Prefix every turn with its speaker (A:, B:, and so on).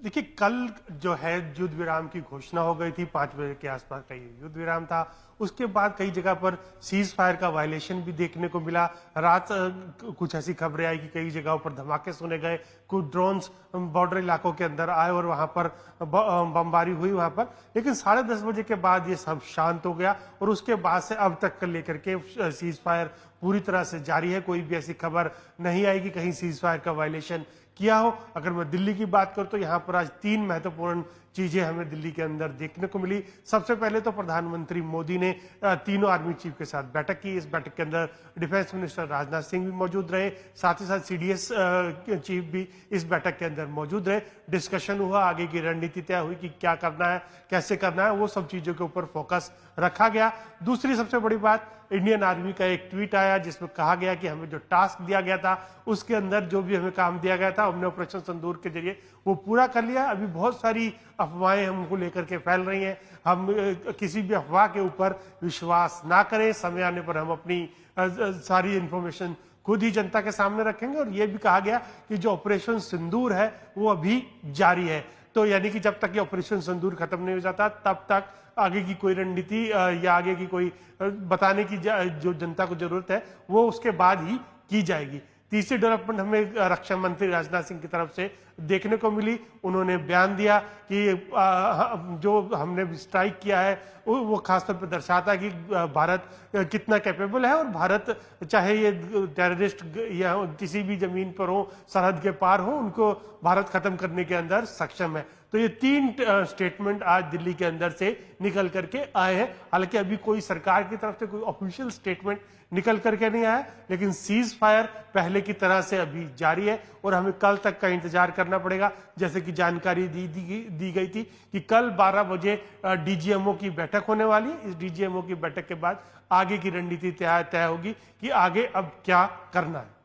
A: देखिए, कल जो है युद्ध विराम की घोषणा हो गई थी। 5 बजे के आसपास का ये युद्ध विराम था। उसके बाद कई जगह पर सीज फायर का वायलेशन भी देखने को मिला। रात कुछ ऐसी खबरें आई कि कई जगहों पर धमाके सुने गए, कुछ ड्रोन्स बॉर्डर इलाकों के अंदर आए और वहां पर बमबारी हुई वहां पर। लेकिन 10:30 बजे के बाद ये सब शांत हो गया और उसके बाद से अब तक का लेकर के सीज फायर पूरी तरह से जारी है। कोई भी ऐसी खबर नहीं आई कि कहीं सीज फायर का वायलेशन किया हो। अगर मैं दिल्ली की बात करूं तो यहां पर आज 3 महत्वपूर्ण चीजें हमें दिल्ली के अंदर देखने को मिली। सबसे पहले तो प्रधानमंत्री मोदी ने तीनों आर्मी चीफ के साथ बैठक की। इस बैठक के अंदर डिफेंस मिनिस्टर राजनाथ सिंह भी मौजूद रहे, साथ ही साथ सीडीएस चीफ भी इस बैठक के अंदर मौजूद रहे। डिस्कशन हुआ, आगे की रणनीति तय हुई कि क्या करना है, कैसे करना है, वो सब चीजों के ऊपर फोकस रखा गया। दूसरी सबसे बड़ी बात, इंडियन आर्मी का एक ट्वीट आया जिसमें कहा गया कि हमें जो टास्क दिया गया था उसके अंदर जो भी हमें काम दिया गया था हमने ऑपरेशन सिंदूर के जरिए वो पूरा कर लिया। अभी बहुत सारी अफवाहें हमको लेकर के फैल रही हैं। हम किसी भी अफवाह के ऊपर विश्वास ना करें। समय आने पर हम अपनी सारी इंफॉर्मेशन खुद ही जनता के सामने रखेंगे। और ये भी कहा गया कि जो ऑपरेशन सिंदूर है वो अभी जारी है। तो यानी कि जब तक ये ऑपरेशन सिंदूर खत्म नहीं हो जाता तब तक आगे की कोई रणनीति या आगे की कोई बताने की जो जनता को जरूरत है वो उसके बाद ही की जाएगी। तीसरी डेवलपमेंट हमें रक्षा मंत्री राजनाथ सिंह की तरफ से देखने को मिली। उन्होंने बयान दिया कि जो हमने स्ट्राइक किया है वो खासतौर पर दर्शाता है कि भारत कितना कैपेबल है और भारत चाहे ये टेररिस्ट या किसी भी जमीन पर हो, सरहद के पार हो, उनको भारत खत्म करने के अंदर सक्षम है। तो ये 3 स्टेटमेंट आज दिल्ली के अंदर से निकल करके आए हैं। हालांकि अभी कोई सरकार की तरफ से कोई ऑफिशियल स्टेटमेंट निकल करके नहीं आया, लेकिन सीज फायर पहले की तरह से अभी जारी है और हमें कल तक का इंतजार करना पड़ेगा। जैसे कि जानकारी दी गई थी कि कल 12 बजे डीजीएमओ की बैठक होने वाली है। इस डीजीएमओ की बैठक के बाद आगे की रणनीति तय होगी कि आगे अब क्या करना है।